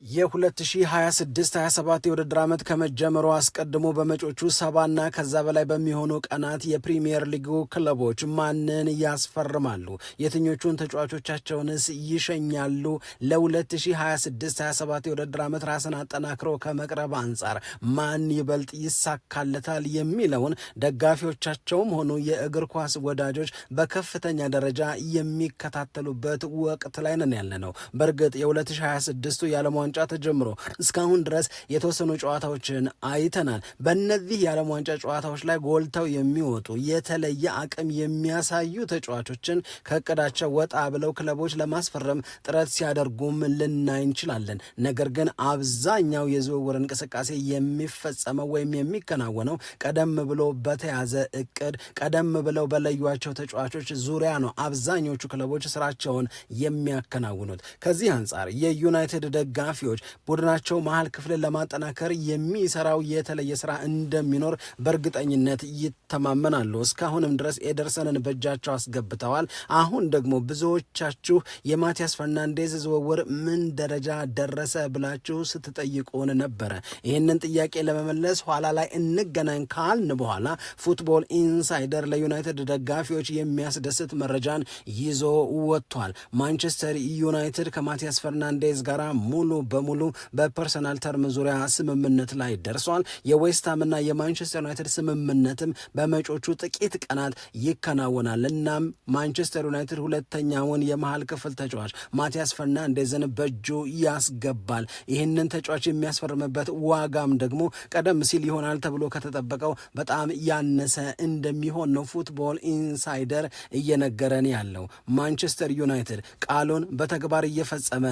የ2026-27 የውድድር ዓመት ከመጀመሩ አስቀድሞ በመጪዎቹ 70ና ከዛ በላይ በሚሆኑ ቀናት የፕሪሚየር ሊጉ ክለቦች ማንን ያስፈርማሉ? የትኞቹን ተጫዋቾቻቸውንስ ይሸኛሉ? ለ2026-27 የውድድር ዓመት ራስን አጠናክሮ ከመቅረብ አንጻር ማን ይበልጥ ይሳካለታል የሚለውን ደጋፊዎቻቸውም ሆኑ የእግር ኳስ ወዳጆች በከፍተኛ ደረጃ የሚከታተሉበት ወቅት ላይ ነን ያለነው። በእርግጥ የ2026 የዓለም ዋንጫ ተጀምሮ እስካሁን ድረስ የተወሰኑ ጨዋታዎችን አይተናል። በእነዚህ የዓለም ዋንጫ ጨዋታዎች ላይ ጎልተው የሚወጡ የተለየ አቅም የሚያሳዩ ተጫዋቾችን ከእቅዳቸው ወጣ ብለው ክለቦች ለማስፈረም ጥረት ሲያደርጉም ልናይ እንችላለን። ነገር ግን አብዛኛው የዝውውር እንቅስቃሴ የሚፈጸመው ወይም የሚከናወነው ቀደም ብሎ በተያዘ እቅድ፣ ቀደም ብለው በለዩዋቸው ተጫዋቾች ዙሪያ ነው አብዛኞቹ ክለቦች ስራቸውን የሚያከናውኑት። ከዚህ አንጻር የዩናይትድ ደጋፊዎች ቡድናቸው መሀል ክፍልን ለማጠናከር የሚሰራው የተለየ ስራ እንደሚኖር በእርግጠኝነት ይተማመናሉ። እስካሁንም ድረስ ኤደርሰንን በእጃቸው አስገብተዋል። አሁን ደግሞ ብዙዎቻችሁ የማቲያስ ፈርናንዴዝ ዝውውር ምን ደረጃ ደረሰ ብላችሁ ስትጠይቁን ነበረ። ይህንን ጥያቄ ለመመለስ ኋላ ላይ እንገናኝ ካልን በኋላ ፉትቦል ኢንሳይደር ለዩናይትድ ደጋፊዎች የሚያስደስት መረጃን ይዞ ወጥቷል። ማንቸስተር ዩናይትድ ከማቲያስ ፈርናንዴዝ ጋር ሙሉ በሙሉ በፐርሰናል ተርም ዙሪያ ስምምነት ላይ ደርሷል። የዌስትሃምና የማንቸስተር ዩናይትድ ስምምነትም በመጪዎቹ ጥቂት ቀናት ይከናወናል። እናም ማንቸስተር ዩናይትድ ሁለተኛውን የመሃል ክፍል ተጫዋች ማቲያስ ፈርናንዴዝን በእጁ ያስገባል። ይህንን ተጫዋች የሚያስፈርምበት ዋጋም ደግሞ ቀደም ሲል ይሆናል ተብሎ ከተጠበቀው በጣም ያነሰ እንደሚሆን ነው ፉትቦል ኢንሳይደር እየነገረን ያለው። ማንቸስተር ዩናይትድ ቃሉን በተግባር እየፈጸመ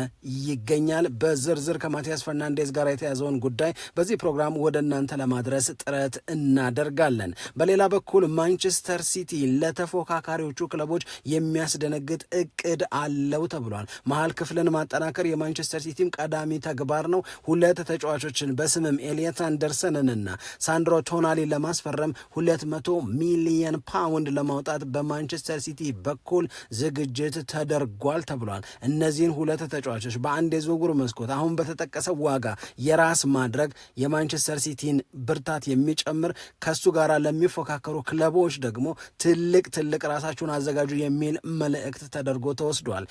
ይገኛል። በዝርዝር ከማቲያስ ፈርናንዴዝ ጋር የተያዘውን ጉዳይ በዚህ ፕሮግራም ወደ እናንተ ለማድረስ ጥረት እናደርጋለን። በሌላ በኩል ማንቸስተር ሲቲ ለተፎካካሪዎቹ ክለቦች የሚያስደነግጥ እቅድ አለው ተብሏል። መሀል ክፍልን ማጠናከር የማንቸስተር ሲቲም ቀዳሚ ተግባር ነው። ሁለት ተጫዋቾችን በስምም ኤሊየት አንደርሰንንና ሳንድሮ ቶናሊ ለማስፈረም 200 ሚሊየን ፓውንድ ለማውጣት በማንቸስተር ሲቲ በኩል ዝግጅት ተደርጓል ተብሏል። እነዚህን ሁለት ተጫዋቾች በአንድ የዝውውር መስኮት አሁን በተጠቀሰው ዋጋ የራስ ማድረግ የማንቸስተር ሲቲን ብርታት የሚጨምር፣ ከሱ ጋር ለሚፎካከሩ ክለቦች ደግሞ ትልቅ ራሳችሁን አዘጋጁ የሚል መልእክት ተደርጎ ተወስዷል።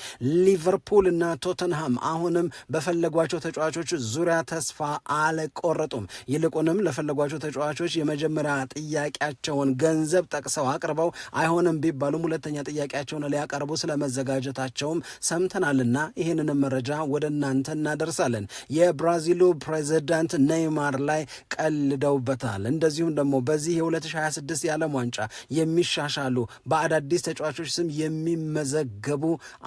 ሊቨርፑል እና ቶተንሃም አሁንም በፈለጓቸው ተጫዋቾች ዙሪያ ተስፋ አልቆረጡም። ይልቁንም ለፈለጓቸው ተጫዋቾች የመጀመሪያ ጥያቄያቸውን ገንዘብ ጠቅሰው አቅርበው አይሆንም ቢባሉም ሁለተኛ ጥያቄያቸውን ሊያቀርቡ ስለመዘጋጀታቸውም ሰምተናልና ይህንንም መረጃ ወደ እናንተ እናደርሳለን። የብራዚሉ ፕሬዚዳንት ኔይማር ላይ ቀልደውበታል። እንደዚሁም ደግሞ በዚህ የ2026 የዓለም ዋንጫ የሚሻሻሉ በአዳዲስ ተጫዋቾች ስም የሚመዘገቡ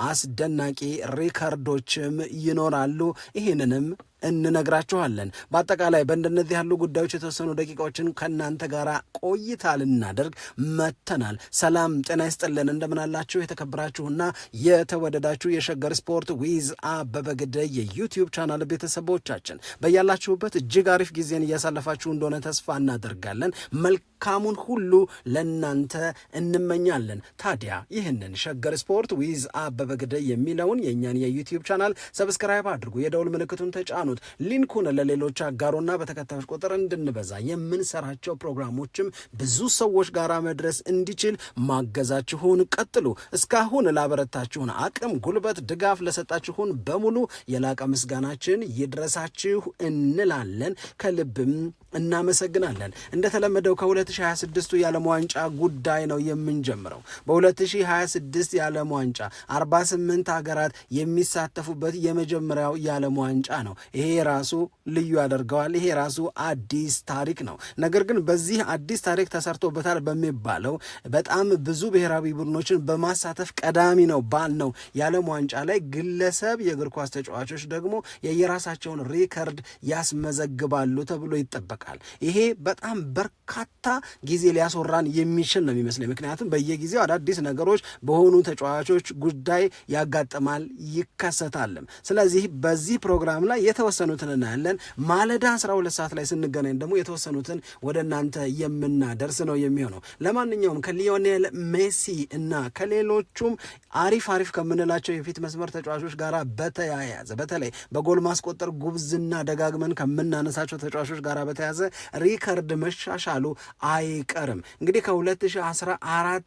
አስደናቂ ሪከርዶችም ይኖራሉ። ይህንንም እንነግራችኋለን። በአጠቃላይ በእንደነዚህ ያሉ ጉዳዮች የተወሰኑ ደቂቃዎችን ከእናንተ ጋር ቆይታ ልናደርግ መተናል። ሰላም ጤና ይስጥልን፣ እንደምናላችሁ የተከበራችሁና የተወደዳችሁ የሸገር ስፖርት ዊዝ አበበ ግደይ የዩቲዩብ ቻናል ቤተሰቦቻችን በያላችሁበት እጅግ አሪፍ ጊዜን እያሳለፋችሁ እንደሆነ ተስፋ እናደርጋለን። መልካሙን ሁሉ ለእናንተ እንመኛለን። ታዲያ ይህንን ሸገር ስፖርት ዊዝ አበበ ግደይ የሚለውን የእኛን የዩቲዩብ ቻናል ሰብስክራይብ አድርጉ፣ የደውል ምልክቱን ተጫኑ፣ ሊንኩን ለሌሎች አጋሩና በተከታዮች ቁጥር እንድንበዛ የምንሰራቸው ፕሮግራሞችም ብዙ ሰዎች ጋር መድረስ እንዲችል ማገዛችሁን ቀጥሉ። እስካሁን ላበረታችሁን አቅም፣ ጉልበት፣ ድጋፍ ለሰጣችሁን በሙሉ የላቀ ምስጋናችን ይድረሳችሁ እንላለን። ከልብም እናመሰግናለን። እንደተለመደው ከ2026 የዓለም ዋንጫ ጉዳይ ነው የምንጀምረው። በ2026 የዓለም ዋንጫ 48 ሀገራት የሚሳተፉበት የመጀመሪያው የዓለም ዋንጫ ነው። ይሄ ራሱ ልዩ ያደርገዋል። ይሄ ራሱ አዲስ ታሪክ ነው። ነገር ግን በዚህ አዲስ ታሪክ ተሰርቶበታል በሚባለው በጣም ብዙ ብሔራዊ ቡድኖችን በማሳተፍ ቀዳሚ ነው ባልነው የዓለም ዋንጫ ላይ ግለሰብ የእግር ኳስ ተጫዋቾች ደግሞ የየራሳቸውን ሪከርድ ያስመዘግባሉ ተብሎ ይጠበቃል። ይታወቃል። ይሄ በጣም በርካታ ጊዜ ሊያስወራን የሚችል ነው የሚመስለኝ። ምክንያቱም በየጊዜው አዳዲስ ነገሮች በሆኑ ተጫዋቾች ጉዳይ ያጋጥማል ይከሰታልም። ስለዚህ በዚህ ፕሮግራም ላይ የተወሰኑትን እናያለን። ማለዳ 12 ሰዓት ላይ ስንገናኝ ደግሞ የተወሰኑትን ወደ እናንተ የምናደርስ ነው የሚሆነው። ለማንኛውም ከሊዮኔል ሜሲ እና ከሌሎቹም አሪፍ ከምንላቸው የፊት መስመር ተጫዋቾች ጋር በተያያዘ በተለይ በጎል ማስቆጠር ጉብዝና ደጋግመን ከምናነሳቸው ተጫዋቾች ጋር በተያያዘ ሪከርድ መሻሻሉ አይቀርም። እንግዲህ ከ2014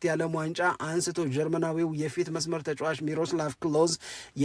የዓለም ዋንጫ አንስቶ ጀርመናዊው የፊት መስመር ተጫዋች ሚሮስላቭ ክሎዝ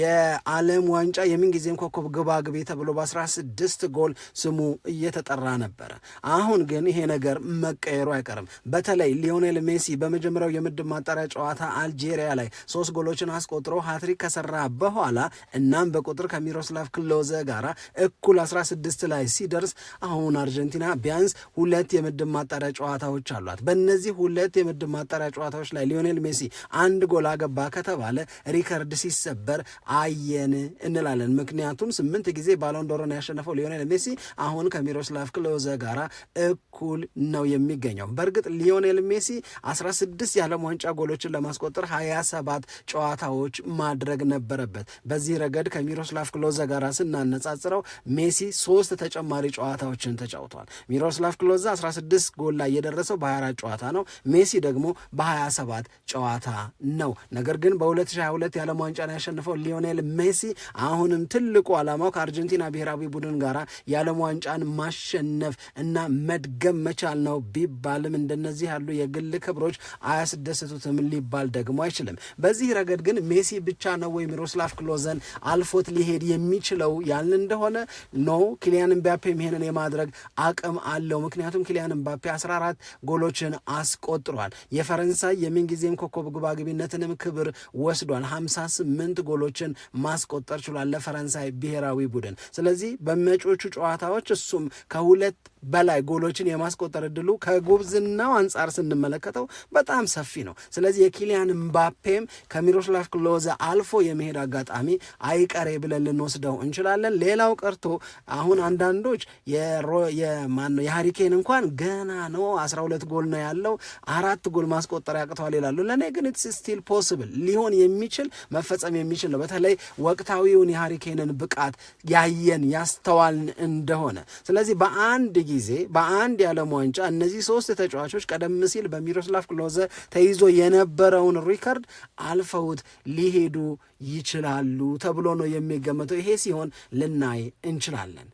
የዓለም ዋንጫ የምንጊዜም ኮከብ ግባግቢ ተብሎ በ16 ጎል ስሙ እየተጠራ ነበረ። አሁን ግን ይሄ ነገር መቀየሩ አይቀርም። በተለይ ሊዮኔል ሜሲ በመጀመሪያው የምድብ ማጣሪያ ጨዋታ አልጄሪያ ላይ 3 ጎሎችን አስቆጥሮ ሃትሪክ ከሰራ በኋላ እናም በቁጥር ከሚሮስላቭ ክሎዘ ጋር እኩል 16 ላይ ሲደርስ አሁን አርጀንቲና ቢያንስ 2 የምድብ ማጣሪያ ጨዋታዎች አሏት። በእነዚህ 2 የምድብ ማጣሪያ ጨዋታዎች ላይ ሊዮኔል ሜሲ 1 ጎል አገባ ከተባለ ሪከርድ ሲሰበር አየን እንላለን። ምክንያቱም 8 ጊዜ ባሎን ዶርን ያሸነፈው ሊዮኔል ሜሲ አሁን ከሚሮስላቭ ክሎዘ ጋር እኩል ነው የሚገኘው። በእርግጥ ሊዮኔል ሜሲ 16 የዓለም ዋንጫ ጎሎችን ለማስቆጠር 27 ጨዋታዎች ማድረግ ነበረበት። በዚህ ረገድ ከሚሮስላቭ ክሎዘ ጋር ስናነጻጽረው ሜሲ 3 ተጨማሪ ጨዋታዎችን ተጫውቷል። ሚሮስላቭ ክሎዘ 16 ጎል ላይ የደረሰው በ24 ጨዋታ ነው። ሜሲ ደግሞ በ27 ጨዋታ ነው። ነገር ግን በ2022 የዓለም ዋንጫን ያሸነፈው ሊዮኔል ሜሲ አሁንም ትልቁ ዓላማው ከአርጀንቲና ብሔራዊ ቡድን ጋር የዓለም ዋንጫን ማሸነፍ እና መድገም መቻል ነው ቢባልም እንደነዚህ ያሉ የግል ክብሮች አያስደስቱትም ሊባል ደግሞ አይችልም። በዚህ ረገድ ግን ሜሲ ብቻ ነው ወይ ሚሮስላቭ ክሎዘን አልፎት ሊሄድ የሚችለው ያልን እንደሆነ ነው። ኪሊያን ምባፔም ይሄንን የማድረግ አቅም አለው። ምክንያቱም ኪሊያን ምባፔ 14 ጎሎችን አስቆጥሯል። የፈረንሳይ የምንጊዜም ኮከብ ግባግቢነትንም ክብር ወስዷል። 58 ጎሎችን ማስቆጠር ችሏል ለፈረንሳይ ብሔራዊ ቡድን። ስለዚህ በመጪዎቹ ጨዋታዎች እሱም ከ2 በላይ ጎሎችን የማስቆጠር እድሉ ከጉብዝናው አንጻር ስንመለከተው በጣም ሰፊ ነው። ስለዚህ የኪሊያን ምባፔም ከሚሮስላቭ ክሎዘ አልፎ የመሄድ አጋጣሚ አይቀሬ ብለን ልንወስደው እንችላለን። ሌላው ቀርቶ አሁን አንዳንዶች የሃሪኬን እንኳን ገና ነው 12 ጎል ነው ያለው 4 ጎል ማስቆጠር ያቅተዋል ይላሉ። ለእኔ ግን ኢትስ ስቲል ፖስብል ሊሆን የሚችል መፈጸም የሚችል ነው። በተለይ ወቅታዊውን የሃሪኬንን ብቃት ያየን ያስተዋልን እንደሆነ ስለዚህ በአንድ ጊዜ በአንድ የዓለም ዋንጫ እነዚህ 3 ተጫዋቾች ቀደም ሲል በሚሮስላቭ ክሎዘ ተይዞ የነበረውን ሪከርድ አልፈውት ሊሄዱ ይችላሉ ተብሎ ነው የሚገመተው። ይሄ ሲሆን ልናይ እንችላለን።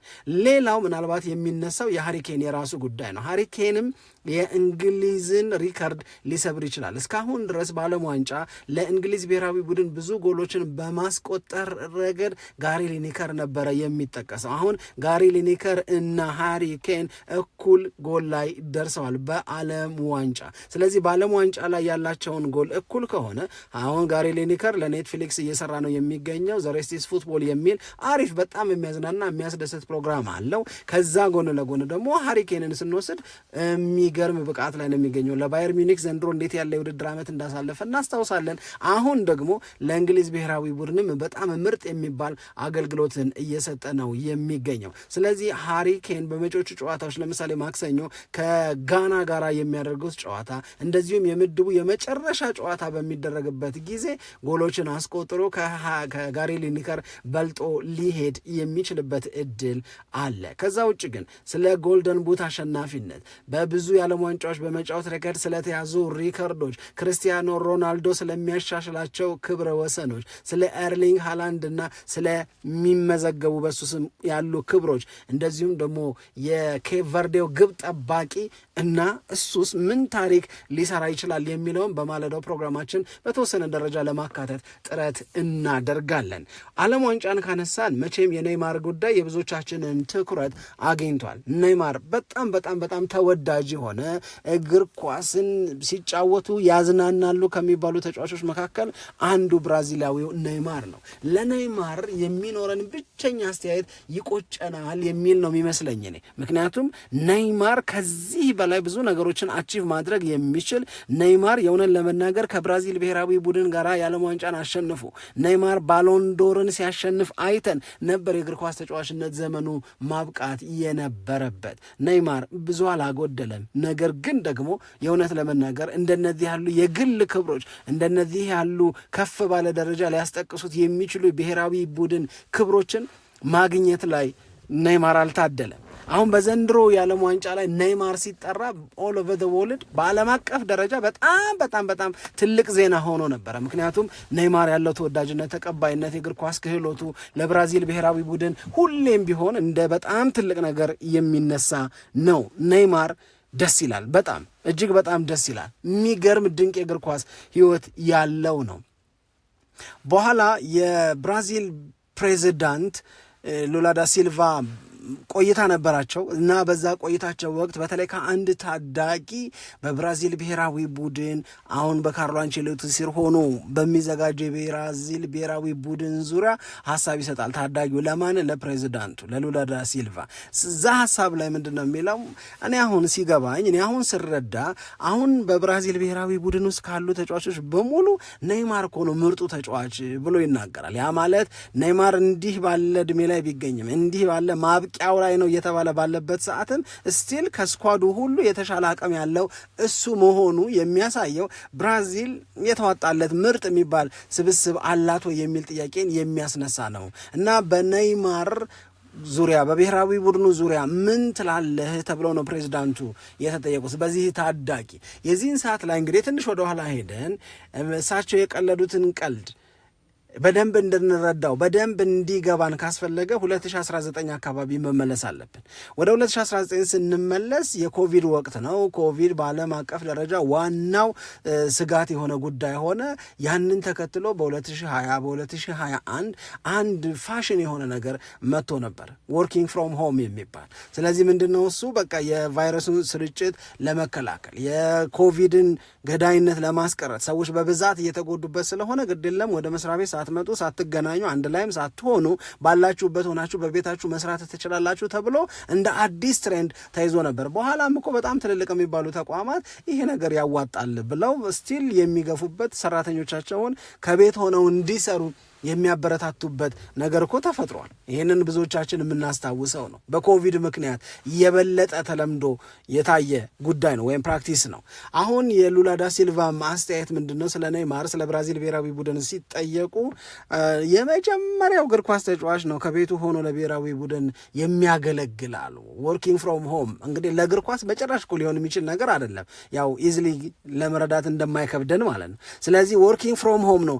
ሌላው ምናልባት የሚነሳው የሃሪኬን የራሱ ጉዳይ ነው። ሃሪኬንም የእንግሊዝን ሪከርድ ሊሰብር ይችላል። እስካሁን ድረስ በዓለም ዋንጫ ለእንግሊዝ ብሔራዊ ቡድን ብዙ ጎሎችን በማስቆጠር ረገድ ጋሪ ሊኒከር ነበረ የሚጠቀሰው። አሁን ጋሪ ሊኒከር እና ሃሪኬን እኩል ጎል ላይ ደርሰዋል በዓለም ዋንጫ። ስለዚህ በዓለም ዋንጫ ላይ ያላቸውን ጎል እኩል ከሆነ አሁን ጋሪ ሊኒከር ለኔትፍሊክስ እየሰራ ነው የሚገኘው ዘ ሬስት ኢዝ ፉትቦል የሚል አሪፍ በጣም የሚያዝናና የሚያስደስት ፕሮግራም አለው። ከዛ ጎን ለጎን ደግሞ ሃሪኬንን ስንወስድ የሚገርም ብቃት ላይ ነው የሚገኘው። ለባየር ሚኒክ ዘንድሮ እንዴት ያለ የውድድር ዓመት እንዳሳለፈ እናስታውሳለን። አሁን ደግሞ ለእንግሊዝ ብሔራዊ ቡድንም በጣም ምርጥ የሚባል አገልግሎትን እየሰጠ ነው የሚገኘው። ስለዚህ ሃሪኬን በመጪዎቹ ጨዋታዎች ለምሳሌ ማክሰኞ ከጋና ጋራ የሚያደርጉት ጨዋታ እንደዚሁም የምድቡ የመጨረሻ ጨዋታ በሚደረግበት ጊዜ ጎሎችን አስቆጥሮ ከጋሪ ሊኒከር በልጦ ሊሄድ የሚችልበት እድል አለ። ከዛ ውጭ ግን ስለ ጎልደን ቡት አሸናፊነት በብዙ የዓለም ዋንጫዎች በመጫወት ረገድ ስለተያዙ ሪከርዶች፣ ክርስቲያኖ ሮናልዶ ስለሚያሻሽላቸው ክብረ ወሰኖች፣ ስለ ኤርሊንግ ሃላንድ እና ስለሚመዘገቡ በሱ ስም ያሉ ክብሮች እንደዚሁም ደግሞ የኬፕ ቨርዴው ግብ ጠባቂ እና እሱስ ምን ታሪክ ሊሰራ ይችላል የሚለውን በማለዳው ፕሮግራማችን በተወሰነ ደረጃ ለማካተት ጥረት እናደርጋለን። ዓለም ዋንጫን ካነሳን መቼም የኔይማር ጉዳይ የብዙዎቻችንን ትኩረት አግኝቷል። ኔይማር በጣም ተወዳጅ የሆነ ከሆነ እግር ኳስን ሲጫወቱ ያዝናናሉ ከሚባሉ ተጫዋቾች መካከል አንዱ ብራዚላዊው ኔይማር ነው። ለኔይማር የሚኖረን ብቸኛ አስተያየት ይቆጨናል የሚል ነው የሚመስለኝ እኔ። ምክንያቱም ኔይማር ከዚህ በላይ ብዙ ነገሮችን አቺቭ ማድረግ የሚችል ኔይማር የሆነን ለመናገር ከብራዚል ብሔራዊ ቡድን ጋር የዓለም ዋንጫን አሸንፉ ኔይማር ባሎንዶርን ሲያሸንፍ አይተን ነበር የእግር ኳስ ተጫዋችነት ዘመኑ ማብቃት የነበረበት። ኔይማር ብዙ አላጎደለም። ነገር ግን ደግሞ የእውነት ለመናገር እንደነዚህ ያሉ የግል ክብሮች እንደነዚህ ያሉ ከፍ ባለ ደረጃ ሊያስጠቅሱት የሚችሉ ብሔራዊ ቡድን ክብሮችን ማግኘት ላይ ኔይማር አልታደለም። አሁን በዘንድሮ የዓለም ዋንጫ ላይ ኔይማር ሲጠራ ኦል ኦቨር ዘ ወርልድ በዓለም አቀፍ ደረጃ በጣም ትልቅ ዜና ሆኖ ነበረ። ምክንያቱም ኔይማር ያለው ተወዳጅነት፣ ተቀባይነት፣ የእግር ኳስ ክህሎቱ ለብራዚል ብሔራዊ ቡድን ሁሌም ቢሆን እንደ በጣም ትልቅ ነገር የሚነሳ ነው። ኔይማር ደስ ይላል፣ በጣም እጅግ በጣም ደስ ይላል። የሚገርም ድንቅ የእግር ኳስ ህይወት ያለው ነው። በኋላ የብራዚል ፕሬዚዳንት ሉላ ዳ ሲልቫ ቆይታ ነበራቸው እና በዛ ቆይታቸው ወቅት በተለይ ከአንድ ታዳጊ በብራዚል ብሔራዊ ቡድን አሁን በካርሎ አንቼሎቲ ስር ሆኖ በሚዘጋጀው የብራዚል ብሔራዊ ቡድን ዙሪያ ሀሳብ ይሰጣል። ታዳጊው ለማን? ለፕሬዚዳንቱ ለሉላ ዳ ሲልቫ። እዛ ሀሳብ ላይ ምንድን ነው የሚለው? እኔ አሁን ሲገባኝ፣ እኔ አሁን ስረዳ፣ አሁን በብራዚል ብሔራዊ ቡድን ውስጥ ካሉ ተጫዋቾች በሙሉ ኔይማር እኮ ነው ምርጡ ተጫዋች ብሎ ይናገራል። ያ ማለት ኔይማር እንዲህ ባለ እድሜ ላይ ቢገኝም እንዲህ ባለ ማብቂያው ላይ ነው እየተባለ ባለበት ሰዓትም ስቲል ከስኳዱ ሁሉ የተሻለ አቅም ያለው እሱ መሆኑ የሚያሳየው ብራዚል የተዋጣለት ምርጥ የሚባል ስብስብ አላት ወይ የሚል ጥያቄን የሚያስነሳ ነው እና በኔይማር ዙሪያ በብሔራዊ ቡድኑ ዙሪያ ምን ትላለህ ተብለው ነው ፕሬዚዳንቱ የተጠየቁት በዚህ ታዳጊ። የዚህን ሰዓት ላይ እንግዲህ ትንሽ ወደኋላ ሄደን እሳቸው የቀለዱትን ቀልድ በደንብ እንድንረዳው በደንብ እንዲገባን ካስፈለገ 2019 አካባቢ መመለስ አለብን። ወደ 2019 ስንመለስ የኮቪድ ወቅት ነው። ኮቪድ በዓለም አቀፍ ደረጃ ዋናው ስጋት የሆነ ጉዳይ ሆነ። ያንን ተከትሎ በ2020 በ2021 አንድ ፋሽን የሆነ ነገር መጥቶ ነበር፣ ወርኪንግ ፍሮም ሆም የሚባል። ስለዚህ ምንድነው እሱ? በቃ የቫይረሱን ስርጭት ለመከላከል የኮቪድን ገዳይነት ለማስቀረት ሰዎች በብዛት እየተጎዱበት ስለሆነ ግድለም ወደ መስሪያ ቤት ሳትመጡ ሳትገናኙ አንድ ላይም ሳትሆኑ ባላችሁበት ሆናችሁ በቤታችሁ መስራት ትችላላችሁ ተብሎ እንደ አዲስ ትሬንድ ተይዞ ነበር። በኋላም እኮ በጣም ትልልቅ የሚባሉ ተቋማት ይሄ ነገር ያዋጣል ብለው ስቲል የሚገፉበት ሰራተኞቻቸውን ከቤት ሆነው እንዲሰሩ የሚያበረታቱበት ነገር እኮ ተፈጥሯል። ይህንን ብዙዎቻችን የምናስታውሰው ነው። በኮቪድ ምክንያት የበለጠ ተለምዶ የታየ ጉዳይ ነው ወይም ፕራክቲስ ነው። አሁን የሉላ ዳ ሲልቫ አስተያየት ምንድነው? ስለ ኔይማር ስለ ብራዚል ብሔራዊ ቡድን ሲጠየቁ የመጀመሪያው እግር ኳስ ተጫዋች ነው ከቤቱ ሆኖ ለብሔራዊ ቡድን የሚያገለግላሉ። ወርኪንግ ፍሮም ሆም እንግዲህ ለእግር ኳስ በጭራሽ እኮ ሊሆን የሚችል ነገር አይደለም። ያው ኢዝሊ ለመረዳት እንደማይከብደን ማለት ነው። ስለዚህ ወርኪንግ ፍሮም ሆም ነው።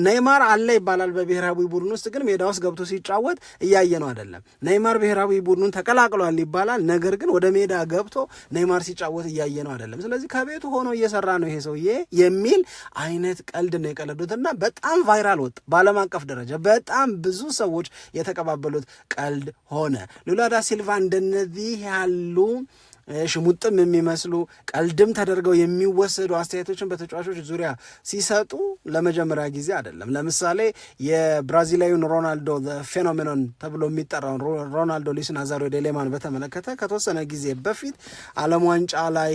ኔይማር አለ ይባላል በብሔራዊ ቡድን ውስጥ፣ ግን ሜዳ ውስጥ ገብቶ ሲጫወት እያየ ነው አይደለም። ኔይማር ብሔራዊ ቡድኑን ተቀላቅሏል ይባላል፣ ነገር ግን ወደ ሜዳ ገብቶ ኔይማር ሲጫወት እያየ ነው አይደለም። ስለዚህ ከቤቱ ሆኖ እየሰራ ነው ይሄ ሰውዬ የሚል አይነት ቀልድ ነው የቀለዱትና በጣም ቫይራል ወጥ፣ በዓለም አቀፍ ደረጃ በጣም ብዙ ሰዎች የተቀባበሉት ቀልድ ሆነ። ሉላ ዳ ሲልቫ እንደነዚህ ያሉ ሽሙጥም የሚመስሉ ቀልድም ተደርገው የሚወሰዱ አስተያየቶችን በተጫዋቾች ዙሪያ ሲሰጡ ለመጀመሪያ ጊዜ አይደለም። ለምሳሌ የብራዚላዊውን ሮናልዶ ፌኖሜኖን ተብሎ የሚጠራውን ሮናልዶ ሉዊስ ናዛሪዮ ዴ ሊማን በተመለከተ ከተወሰነ ጊዜ በፊት ዓለም ዋንጫ ላይ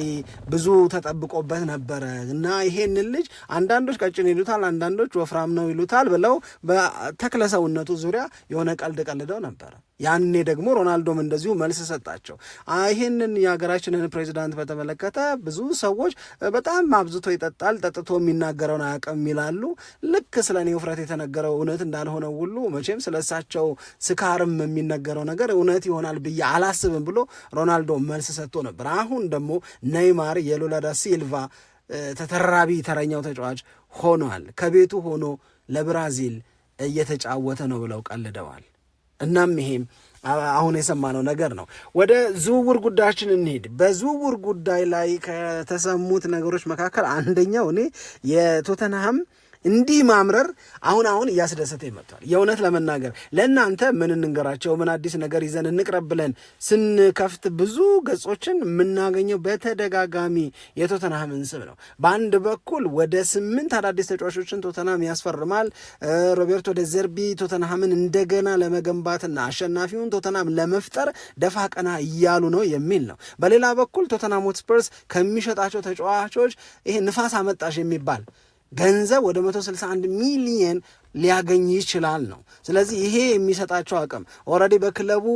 ብዙ ተጠብቆበት ነበረ እና ይሄንን ልጅ አንዳንዶች ቀጭን ይሉታል፣ አንዳንዶች ወፍራም ነው ይሉታል ብለው በተክለሰውነቱ ዙሪያ የሆነ ቀልድ ቀልደው ነበረ። ያኔ ደግሞ ሮናልዶም እንደዚሁ መልስ ሰጣቸው። ይህንን የሀገራችንን ፕሬዚዳንት በተመለከተ ብዙ ሰዎች በጣም አብዝቶ ይጠጣል፣ ጠጥቶ የሚናገረውን አያውቅም ይላሉ። ልክ ስለ እኔ ውፍረት የተነገረው እውነት እንዳልሆነ ሁሉ መቼም ስለ እሳቸው ስካርም የሚነገረው ነገር እውነት ይሆናል ብዬ አላስብም ብሎ ሮናልዶ መልስ ሰጥቶ ነበር። አሁን ደግሞ ኔይማር የሉላ ዳ ሲልቫ ተተራቢ ተረኛው ተጫዋች ሆኗል። ከቤቱ ሆኖ ለብራዚል እየተጫወተ ነው ብለው ቀልደዋል። እናም ይሄም አሁን የሰማነው ነገር ነው። ወደ ዝውውር ጉዳያችን እንሄድ። በዝውውር ጉዳይ ላይ ከተሰሙት ነገሮች መካከል አንደኛው እኔ የቶተንሃም እንዲህ ማምረር አሁን እያስደሰተ ይመጣል። የእውነት ለመናገር ለእናንተ ምን እንንገራቸው፣ ምን አዲስ ነገር ይዘን እንቅረብ ብለን ስንከፍት ብዙ ገጾችን የምናገኘው በተደጋጋሚ የቶተንሃምን ስም ነው። በአንድ በኩል ወደ 8 አዳዲስ ተጫዋቾችን ቶተንሃም ያስፈርማል። ሮቤርቶ ደ ዘርቢ ቶተንሃምን እንደገና ለመገንባትና አሸናፊውን ቶተንሃም ለመፍጠር ደፋ ቀና እያሉ ነው የሚል ነው። በሌላ በኩል ቶተንሃም ሆትስፐርስ ከሚሸጣቸው ተጫዋቾች ይሄ ንፋስ አመጣሽ የሚባል ገንዘብ ወደ 161 ሚሊየን ሊያገኝ ይችላል ነው። ስለዚህ ይሄ የሚሰጣቸው አቅም ኦልሬዲ በክለቡ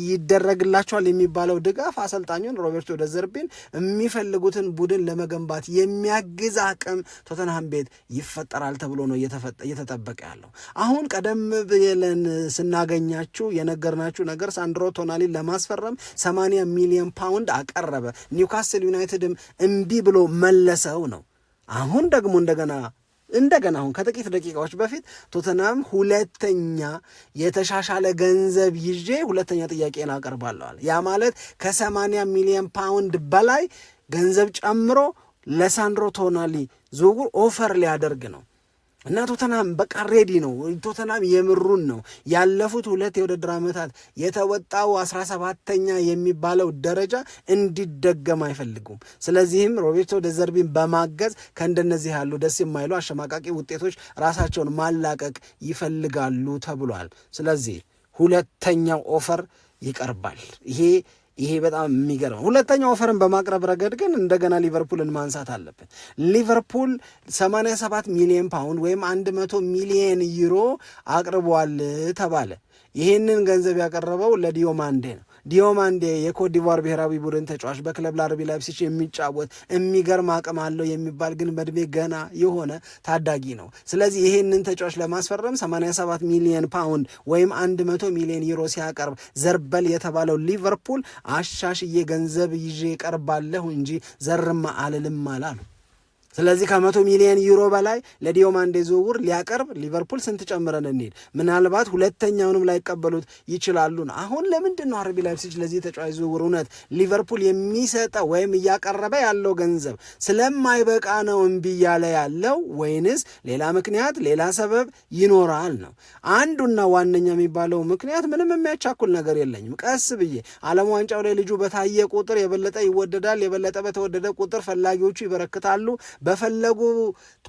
ይደረግላቸዋል የሚባለው ድጋፍ አሰልጣኙን ሮቤርቶ ደ ዘርቢን የሚፈልጉትን ቡድን ለመገንባት የሚያግዝ አቅም ቶተንሃም ቤት ይፈጠራል ተብሎ ነው እየተጠበቀ ያለው። አሁን ቀደም ብለን ስናገኛችሁ የነገርናችሁ ነገር ሳንድሮ ቶናሊን ለማስፈረም 80 ሚሊዮን ፓውንድ አቀረበ፣ ኒውካስል ዩናይትድም እምቢ ብሎ መለሰው ነው። አሁን ደግሞ እንደገና አሁን ከጥቂት ደቂቃዎች በፊት ቶተንሃም ሁለተኛ የተሻሻለ ገንዘብ ይዤ ሁለተኛ ጥያቄን አቀርባለዋል። ያ ማለት ከ80 ሚሊዮን ፓውንድ በላይ ገንዘብ ጨምሮ ለሳንድሮ ቶናሊ ዝውውር ኦፈር ሊያደርግ ነው እና ቶተንሃም በቃ ሬዲ ነው። ቶተንሃም የምሩን ነው። ያለፉት 2 የውድድር ዓመታት የተወጣው 17ኛ የሚባለው ደረጃ እንዲደገም አይፈልጉም። ስለዚህም ሮቤርቶ ደ ዘርቢን በማገዝ ከእንደነዚህ ያሉ ደስ የማይሉ አሸማቃቂ ውጤቶች ራሳቸውን ማላቀቅ ይፈልጋሉ ተብሏል። ስለዚህ ሁለተኛው ኦፈር ይቀርባል። ይሄ በጣም የሚገርም ሁለተኛው ኦፈርን በማቅረብ ረገድ ግን እንደገና ሊቨርፑልን ማንሳት አለብን። ሊቨርፑል 87 ሚሊዮን ፓውንድ ወይም 100 ሚሊዮን ዩሮ አቅርቧል ተባለ። ይህንን ገንዘብ ያቀረበው ለዲዮማንዴ ነው። ዲዮማንዴ የኮትዲቯር ብሔራዊ ቡድን ተጫዋች በክለብ ለአርቢ ላይፕሲጅ የሚጫወት የሚገርም አቅም አለው የሚባል ግን በእድሜ ገና የሆነ ታዳጊ ነው። ስለዚህ ይሄንን ተጫዋች ለማስፈረም 87 ሚሊዮን ፓውንድ ወይም 100 ሚሊዮን ዩሮ ሲያቀርብ ዘርበል የተባለው ሊቨርፑል አሻሽዬ ገንዘብ ይዤ ቀርባለሁ እንጂ ዘርማ አልልም አላሉ። ስለዚህ ከ100 ሚሊዮን ዩሮ በላይ ለዲዮማንዴ ዝውውር ሊያቀርብ ሊቨርፑል ስንት ጨምረን እንሂድ? ምናልባት ሁለተኛውንም ላይቀበሉት ይችላሉ ነው። አሁን ለምንድን ነው አርቢ ላይፕሲጅ ለዚህ ተጫዋች ዝውውር እውነት ሊቨርፑል የሚሰጠው ወይም እያቀረበ ያለው ገንዘብ ስለማይበቃ ነው እምቢ እያለ ያለው ወይንስ ሌላ ምክንያት ሌላ ሰበብ ይኖራል ነው? አንዱና ዋነኛ የሚባለው ምክንያት ምንም የሚያቻኩል ነገር የለኝም። ቀስ ብዬ ዓለም ዋንጫው ላይ ልጁ በታየ ቁጥር የበለጠ ይወደዳል። የበለጠ በተወደደ ቁጥር ፈላጊዎቹ ይበረክታሉ። በፈለጉ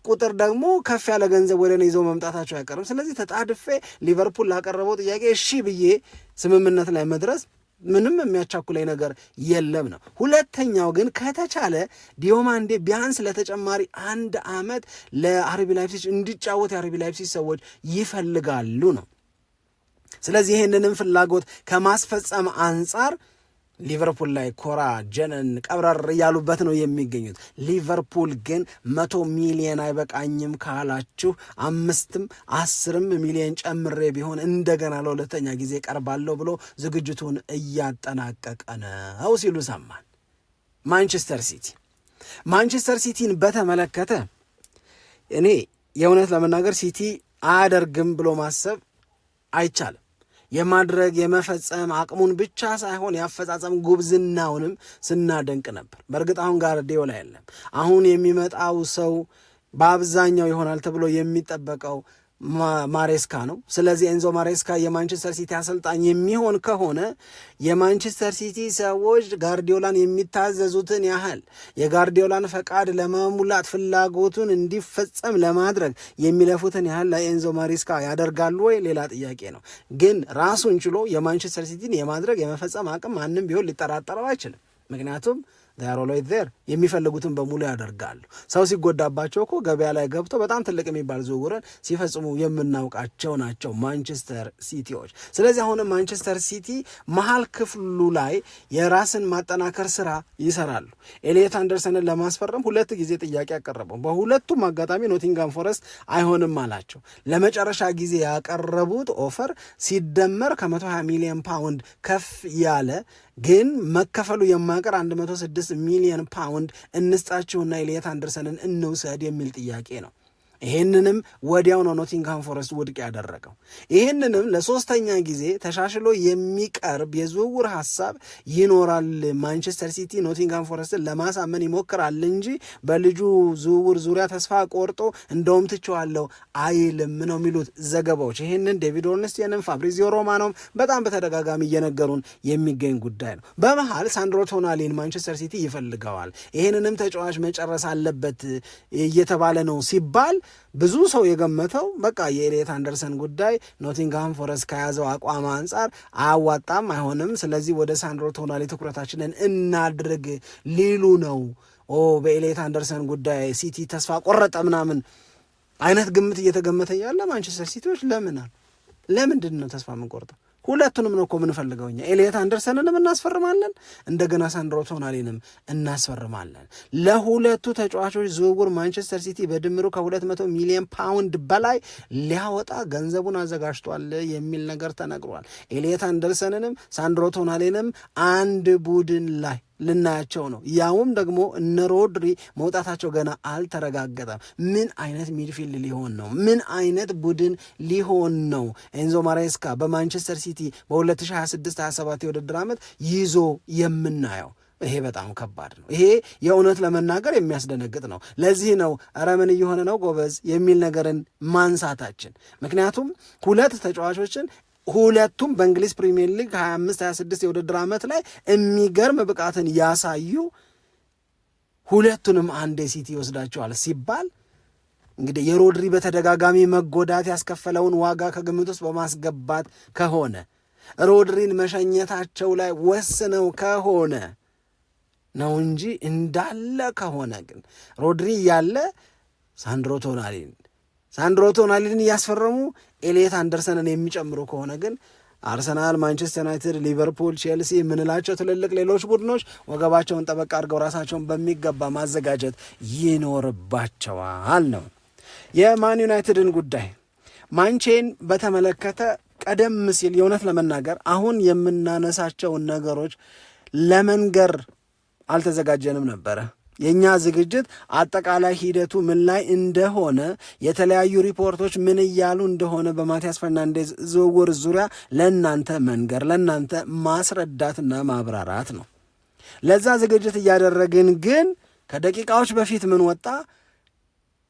ቁጥር ደግሞ ከፍ ያለ ገንዘብ ወደ እኔ ይዘው መምጣታቸው አይቀርም። ስለዚህ ተጣድፌ ሊቨርፑል ላቀረበው ጥያቄ እሺ ብዬ ስምምነት ላይ መድረስ ምንም የሚያቻኩለኝ ነገር የለም ነው። ሁለተኛው ግን ከተቻለ ዲዮማንዴ ቢያንስ ለተጨማሪ 1 ዓመት ለአርቢ ላይፕሲጅ እንዲጫወት የአርቢ ላይፕሲጅ ሰዎች ይፈልጋሉ ነው። ስለዚህ ይህንንም ፍላጎት ከማስፈጸም አንጻር ሊቨርፑል ላይ ኮራ ጀነን ቀብረር እያሉበት ነው የሚገኙት። ሊቨርፑል ግን 100 ሚሊዮን አይበቃኝም ካላችሁ 5ም 10ም ሚሊዮን ጨምሬ ቢሆን እንደገና ለሁለተኛ ጊዜ ቀርባለሁ ብሎ ዝግጅቱን እያጠናቀቀ ነው ሲሉ ሰማን። ማንቸስተር ሲቲን በተመለከተ እኔ የእውነት ለመናገር ሲቲ አያደርግም ብሎ ማሰብ አይቻልም። የማድረግ የመፈጸም አቅሙን ብቻ ሳይሆን ያፈጻጸም ጉብዝናውንም ስናደንቅ ነበር። በእርግጥ አሁን ጋርዲዮላ የለም። አሁን የሚመጣው ሰው በአብዛኛው ይሆናል ተብሎ የሚጠበቀው ማሬስካ ነው። ስለዚህ ኤንዞ ማሬስካ የማንቸስተር ሲቲ አሰልጣኝ የሚሆን ከሆነ የማንቸስተር ሲቲ ሰዎች ጋርዲዮላን የሚታዘዙትን ያህል የጋርዲዮላን ፈቃድ ለመሙላት ፍላጎቱን እንዲፈጸም ለማድረግ የሚለፉትን ያህል ለኤንዞ ማሬስካ ያደርጋሉ ወይ? ሌላ ጥያቄ ነው። ግን ራሱን ችሎ የማንቸስተር ሲቲን የማድረግ የመፈጸም አቅም ማንም ቢሆን ሊጠራጠረው አይችልም። ምክንያቱም የሚፈልጉትን በሙሉ ያደርጋሉ። ሰው ሲጎዳባቸው እኮ ገበያ ላይ ገብተው በጣም ትልቅ የሚባል ዝውውርን ሲፈጽሙ የምናውቃቸው ናቸው ማንቸስተር ሲቲዎች። ስለዚህ አሁንም ማንቸስተር ሲቲ መሀል ክፍሉ ላይ የራስን ማጠናከር ስራ ይሰራሉ። ኤሊየት አንደርሰንን ለማስፈረም 2 ጊዜ ጥያቄ ያቀረበው፣ በሁለቱም አጋጣሚ ኖቲንጋም ፎረስት አይሆንም አላቸው። ለመጨረሻ ጊዜ ያቀረቡት ኦፈር ሲደመር ከ120 ሚሊዮን ፓውንድ ከፍ ያለ ግን መከፈሉ የማይቀር 106 ሚሊዮን ፓውንድ እንስጣችሁና ኤሊየት አንደርሰንን እንውሰድ የሚል ጥያቄ ነው። ይህንንም ወዲያው ነው ኖቲንግሃም ፎረስት ውድቅ ያደረገው። ይህንንም ለሶስተኛ ጊዜ ተሻሽሎ የሚቀርብ የዝውውር ሀሳብ ይኖራል። ማንቸስተር ሲቲ ኖቲንግሃም ፎረስትን ለማሳመን ይሞክራል እንጂ በልጁ ዝውውር ዙሪያ ተስፋ ቆርጦ እንደውም ትቼዋለሁ አይልም ነው የሚሉት ዘገባዎች። ይህንን ዴቪድ ኦርንስቲንም ፋብሪዚዮ ሮማኖም በጣም በተደጋጋሚ እየነገሩን የሚገኝ ጉዳይ ነው። በመሃል ሳንድሮ ቶናሊን ማንቸስተር ሲቲ ይፈልገዋል፣ ይህንንም ተጫዋች መጨረስ አለበት እየተባለ ነው ሲባል ብዙ ሰው የገመተው በቃ የኤሊየት አንደርሰን ጉዳይ ኖቲንግሃም ፎረስት ከያዘው አቋም አንጻር አያዋጣም፣ አይሆንም፣ ስለዚህ ወደ ሳንድሮ ቶናሊ ትኩረታችንን እናድርግ ሊሉ ነው። በኤሊየት አንደርሰን ጉዳይ ሲቲ ተስፋ ቆረጠ ምናምን አይነት ግምት እየተገመተ ያለ ማንቸስተር ሲቲዎች ለምንድን ነው ተስፋ የምንቆርጠው? ሁለቱንም ነው እኮ የምንፈልገው እኛ። ኤሊየት አንደርሰንንም እናስፈርማለን፣ እንደገና ሳንድሮ ቶናሊንም እናስፈርማለን። ለሁለቱ ተጫዋቾች ዝውውር ማንቸስተር ሲቲ በድምሩ ከ200 ሚሊዮን ፓውንድ በላይ ሊያወጣ ገንዘቡን አዘጋጅቷል የሚል ነገር ተነግሯል። ኤሊየት አንደርሰንንም ሳንድሮ ቶናሊንም አንድ ቡድን ላይ ልናያቸው ነው። ያውም ደግሞ እነ ሮድሪ መውጣታቸው ገና አልተረጋገጠም። ምን አይነት ሚድፊልድ ሊሆን ነው? ምን አይነት ቡድን ሊሆን ነው? ኤንዞ ማሬስካ በማንቸስተር ሲቲ በ2026/27 የውድድር ዓመት ይዞ የምናየው ይሄ በጣም ከባድ ነው። ይሄ የእውነት ለመናገር የሚያስደነግጥ ነው። ለዚህ ነው ኧረ ምን እየሆነ ነው ጎበዝ የሚል ነገርን ማንሳታችን። ምክንያቱም ሁለት ተጫዋቾችን ሁለቱም በእንግሊዝ ፕሪሚየር ሊግ 25-26 የውድድር ዓመት ላይ የሚገርም ብቃትን ያሳዩ ሁለቱንም አንዴ ሲቲ ይወስዳቸዋል ሲባል እንግዲህ የሮድሪ በተደጋጋሚ መጎዳት ያስከፈለውን ዋጋ ከግምት ውስጥ በማስገባት ከሆነ ሮድሪን መሸኘታቸው ላይ ወስነው ከሆነ ነው እንጂ እንዳለ ከሆነ ግን ሮድሪ ያለ ሳንድሮ ቶናሊን እያስፈረሙ ኤሊየት አንደርሰንን የሚጨምሩ ከሆነ ግን አርሰናል፣ ማንቸስተር ዩናይትድ፣ ሊቨርፑል፣ ቼልሲ የምንላቸው ትልልቅ ሌሎች ቡድኖች ወገባቸውን ጠበቅ አድርገው ራሳቸውን በሚገባ ማዘጋጀት ይኖርባቸዋል ነው። የማን ዩናይትድን ጉዳይ ማንቼን በተመለከተ ቀደም ሲል የእውነት ለመናገር አሁን የምናነሳቸውን ነገሮች ለመንገር አልተዘጋጀንም ነበረ። የእኛ ዝግጅት አጠቃላይ ሂደቱ ምን ላይ እንደሆነ የተለያዩ ሪፖርቶች ምን እያሉ እንደሆነ በማቲያስ ፈርናንዴዝ ዝውውር ዙሪያ ለእናንተ መንገር፣ ለእናንተ ማስረዳትና ማብራራት ነው። ለዛ ዝግጅት እያደረግን ግን ከደቂቃዎች በፊት ምን ወጣ?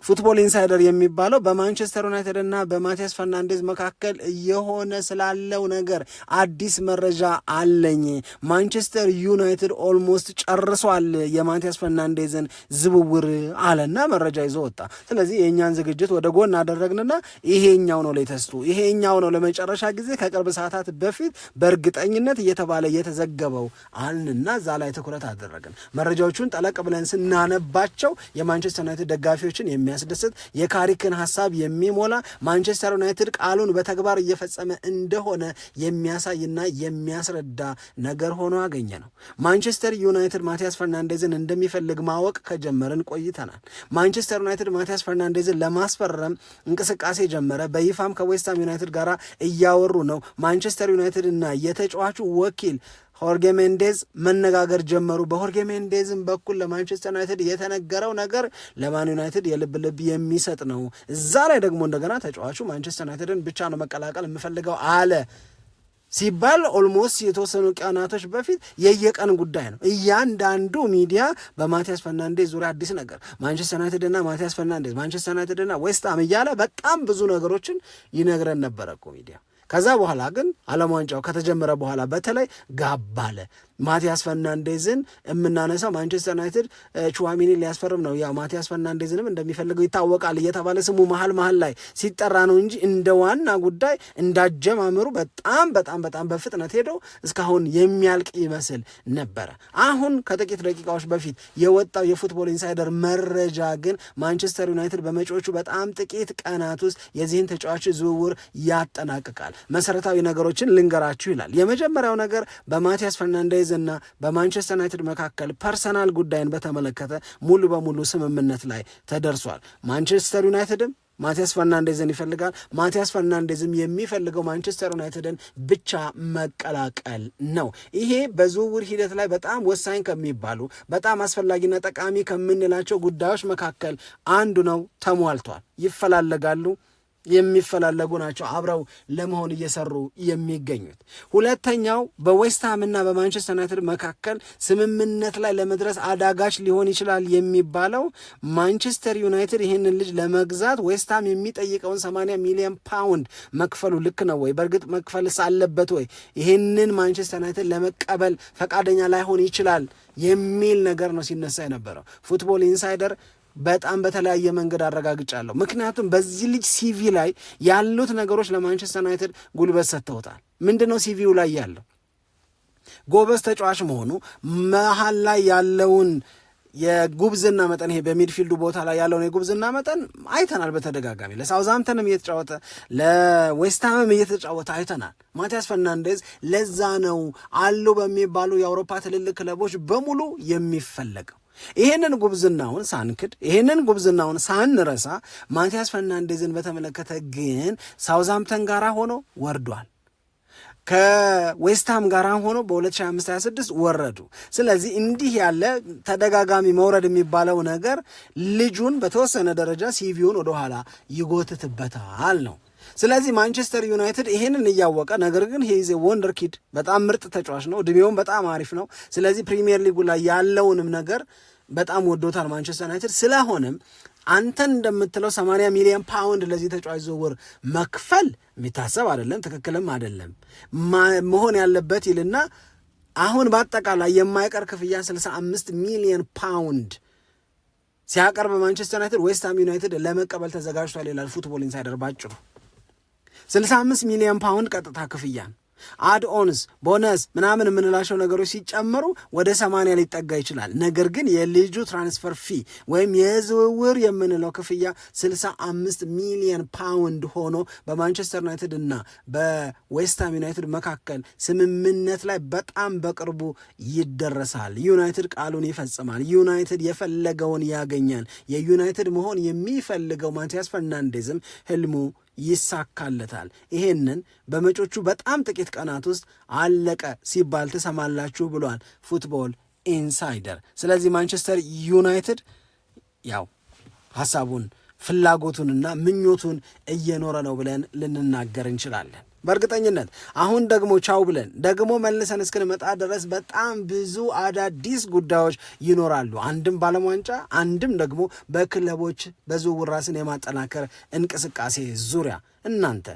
ፉትቦል ኢንሳይደር የሚባለው በማንቸስተር ዩናይትድ እና በማቲያስ ፈርናንዴዝ መካከል የሆነ ስላለው ነገር አዲስ መረጃ አለኝ። ማንቸስተር ዩናይትድ ኦልሞስት ጨርሷል የማቲያስ ፈርናንዴዝን ዝውውር አለና መረጃ ይዞ ወጣ። ስለዚህ የእኛን ዝግጅት ወደ ጎን አደረግንና ይሄኛው ነው ሌተስቱ፣ ይሄኛው ነው ለመጨረሻ ጊዜ ከቅርብ ሰዓታት በፊት በእርግጠኝነት እየተባለ የተዘገበው አልንና እዛ ላይ ትኩረት አደረግን። መረጃዎቹን ጠለቅ ብለን ስናነባቸው የማንቸስተር ዩናይትድ ደጋፊዎችን የሚያስደስት የካሪክን ሐሳብ የሚሞላ ማንቸስተር ዩናይትድ ቃሉን በተግባር እየፈጸመ እንደሆነ የሚያሳይና የሚያስረዳ ነገር ሆኖ አገኘ ነው። ማንቸስተር ዩናይትድ ማቲያስ ፈርናንዴዝን እንደሚፈልግ ማወቅ ከጀመርን ቆይተናል። ማንቸስተር ዩናይትድ ማቲያስ ፈርናንዴዝን ለማስፈረም እንቅስቃሴ ጀመረ። በይፋም ከዌስትሃም ዩናይትድ ጋር እያወሩ ነው። ማንቸስተር ዩናይትድ እና የተጫዋቹ ወኪል ሆርጌ ሜንዴዝ መነጋገር ጀመሩ። በሆርጌ ሜንዴዝም በኩል ለማንቸስተር ዩናይትድ የተነገረው ነገር ለማን ዩናይትድ የልብ ልብ የሚሰጥ ነው። እዛ ላይ ደግሞ እንደገና ተጫዋቹ ማንቸስተር ዩናይትድን ብቻ ነው መቀላቀል የምፈልገው አለ ሲባል ኦልሞስት የተወሰኑ ቀናቶች በፊት የየቀን ጉዳይ ነው። እያንዳንዱ ሚዲያ በማቲያስ ፈርናንዴዝ ዙሪያ አዲስ ነገር ማንቸስተር ዩናይትድና ማቲያስ ፈርናንዴዝ፣ ማንቸስተር ዩናይትድና ዌስትሃም እያለ በጣም ብዙ ነገሮችን ይነግረን ነበረ እኮ ሚዲያ። ከዛ በኋላ ግን ዓለም ዋንጫው ከተጀመረ በኋላ በተለይ ጋብ አለ። ማቲያስ ፈርናንዴዝን የምናነሳው ማንቸስተር ዩናይትድ ቹዋሚኒ ሊያስፈርም ነው፣ ያው ማቲያስ ፈርናንዴዝንም እንደሚፈልገው ይታወቃል እየተባለ ስሙ መሀል ላይ ሲጠራ ነው እንጂ እንደ ዋና ጉዳይ እንዳጀማምሩ በጣም በፍጥነት ሄደው እስካሁን የሚያልቅ ይመስል ነበረ። አሁን ከጥቂት ደቂቃዎች በፊት የወጣው የፉትቦል ኢንሳይደር መረጃ ግን ማንቸስተር ዩናይትድ በመጪዎቹ በጣም ጥቂት ቀናት ውስጥ የዚህን ተጫዋች ዝውውር ያጠናቅቃል። መሰረታዊ ነገሮችን ልንገራችሁ ይላል። የመጀመሪያው ነገር በማቲያስ ፈርናንዴዝ እና በማንቸስተር ዩናይትድ መካከል ፐርሰናል ጉዳይን በተመለከተ ሙሉ በሙሉ ስምምነት ላይ ተደርሷል። ማንቸስተር ዩናይትድም ማቲያስ ፈርናንዴዝን ይፈልጋል። ማቲያስ ፈርናንዴዝም የሚፈልገው ማንቸስተር ዩናይትድን ብቻ መቀላቀል ነው። ይሄ በዝውውር ሂደት ላይ በጣም ወሳኝ ከሚባሉ በጣም አስፈላጊና ጠቃሚ ከምንላቸው ጉዳዮች መካከል አንዱ ነው። ተሟልቷል። ይፈላለጋሉ፣ የሚፈላለጉ ናቸው አብረው ለመሆን እየሰሩ የሚገኙት። ሁለተኛው በዌስትሃምና በማንቸስተር ዩናይትድ መካከል ስምምነት ላይ ለመድረስ አዳጋች ሊሆን ይችላል የሚባለው ማንቸስተር ዩናይትድ ይህንን ልጅ ለመግዛት ዌስትሃም የሚጠይቀውን 80 ሚሊዮን ፓውንድ መክፈሉ ልክ ነው ወይ? በእርግጥ መክፈልስ አለበት ወይ? ይህንን ማንቸስተር ዩናይትድ ለመቀበል ፈቃደኛ ላይሆን ይችላል የሚል ነገር ነው ሲነሳ የነበረው። ፉትቦል ኢንሳይደር በጣም በተለያየ መንገድ አረጋግጫለሁ። ምክንያቱም በዚህ ልጅ ሲቪ ላይ ያሉት ነገሮች ለማንቸስተር ዩናይትድ ጉልበት ሰጥተውታል። ምንድነው ሲቪው ላይ ያለው? ጎበዝ ተጫዋች መሆኑ፣ መሀል ላይ ያለውን የጉብዝና መጠን፣ ይሄ በሚድፊልዱ ቦታ ላይ ያለውን የጉብዝና መጠን አይተናል በተደጋጋሚ። ለሳውዛምተንም እየተጫወተ ለዌስትሃምም እየተጫወተ አይተናል። ማቲያስ ፈርናንዴዝ ለዛ ነው አሉ በሚባሉ የአውሮፓ ትልልቅ ክለቦች በሙሉ የሚፈለገው። ይሄንን ጉብዝናውን ሳንክድ፣ ይሄንን ጉብዝናውን ሳንረሳ ማቲያስ ፈርናንዴዝን በተመለከተ ግን ሳውዛምተን ጋር ሆኖ ወርዷል። ከዌስትሃም ጋር ሆኖ በ2025/26 ወረዱ። ስለዚህ እንዲህ ያለ ተደጋጋሚ መውረድ የሚባለው ነገር ልጁን በተወሰነ ደረጃ ሲቪውን ወደኋላ ይጎትትበታል ነው። ስለዚህ ማንቸስተር ዩናይትድ ይሄንን እያወቀ ነገር ግን ሄይዜ ወንደር ኪድ በጣም ምርጥ ተጫዋች ነው፣ እድሜውም በጣም አሪፍ ነው። ስለዚህ ፕሪሚየር ሊጉ ላይ ያለውንም ነገር በጣም ወዶታል ማንቸስተር ዩናይትድ። ስለሆነም አንተን እንደምትለው 80 ሚሊዮን ፓውንድ ለዚህ ተጫዋች ዝውውር መክፈል የሚታሰብ አይደለም፣ ትክክልም አይደለም። መሆን ያለበት ይልና አሁን በአጠቃላይ የማይቀር ክፍያ 65 ሚሊዮን ፓውንድ ሲያቀርብ ማንቸስተር ዩናይትድ ዌስትሃም ዩናይትድ ለመቀበል ተዘጋጅቷል ይላል ፉትቦል ኢንሳይደር ባጭሩ። 65 ሚሊዮን ፓውንድ ቀጥታ ክፍያን አድ ኦንስ ቦነስ ምናምን የምንላቸው ነገሮች ሲጨመሩ ወደ 80 ሊጠጋ ይችላል። ነገር ግን የልጁ ትራንስፈር ፊ ወይም የዝውውር የምንለው ክፍያ 65 ሚሊዮን ፓውንድ ሆኖ በማንቸስተር ዩናይትድ እና በዌስትሃም ዩናይትድ መካከል ስምምነት ላይ በጣም በቅርቡ ይደረሳል። ዩናይትድ ቃሉን ይፈጽማል። ዩናይትድ የፈለገውን ያገኛል። የዩናይትድ መሆን የሚፈልገው ማቲያስ ፈርናንዴዝም ህልሙ ይሳካለታል። ይሄንን በመጮቹ በጣም ጥቂት ቀናት ውስጥ አለቀ ሲባል ትሰማላችሁ ብሏል ፉትቦል ኢንሳይደር። ስለዚህ ማንቸስተር ዩናይትድ ያው ሐሳቡን ፍላጎቱንና ምኞቱን እየኖረ ነው ብለን ልንናገር እንችላለን በእርግጠኝነት። አሁን ደግሞ ቻው ብለን ደግሞ መልሰን እስክንመጣ ድረስ በጣም ብዙ አዳዲስ ጉዳዮች ይኖራሉ። አንድም በዓለም ዋንጫ፣ አንድም ደግሞ በክለቦች በዝውውር ራስን የማጠናከር እንቅስቃሴ ዙሪያ እናንተ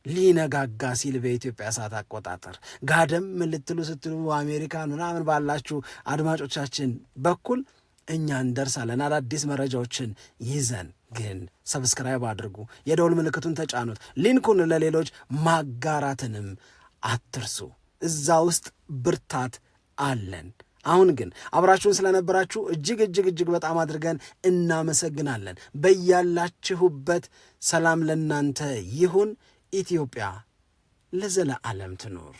ሊነጋጋ ሲል በኢትዮጵያ ሰዓት አቆጣጠር ጋደም ልትሉ ስትሉ አሜሪካን ምናምን ባላችሁ አድማጮቻችን በኩል እኛ እንደርሳለን አዳዲስ መረጃዎችን ይዘን። ግን ሰብስክራይብ አድርጉ፣ የደውል ምልክቱን ተጫኑት፣ ሊንኩን ለሌሎች ማጋራትንም አትርሱ። እዛ ውስጥ ብርታት አለን። አሁን ግን አብራችሁን ስለነበራችሁ እጅግ በጣም አድርገን እናመሰግናለን። በያላችሁበት ሰላም ለናንተ ይሁን። ኢትዮጵያ ለዘለዓለም ትኑር።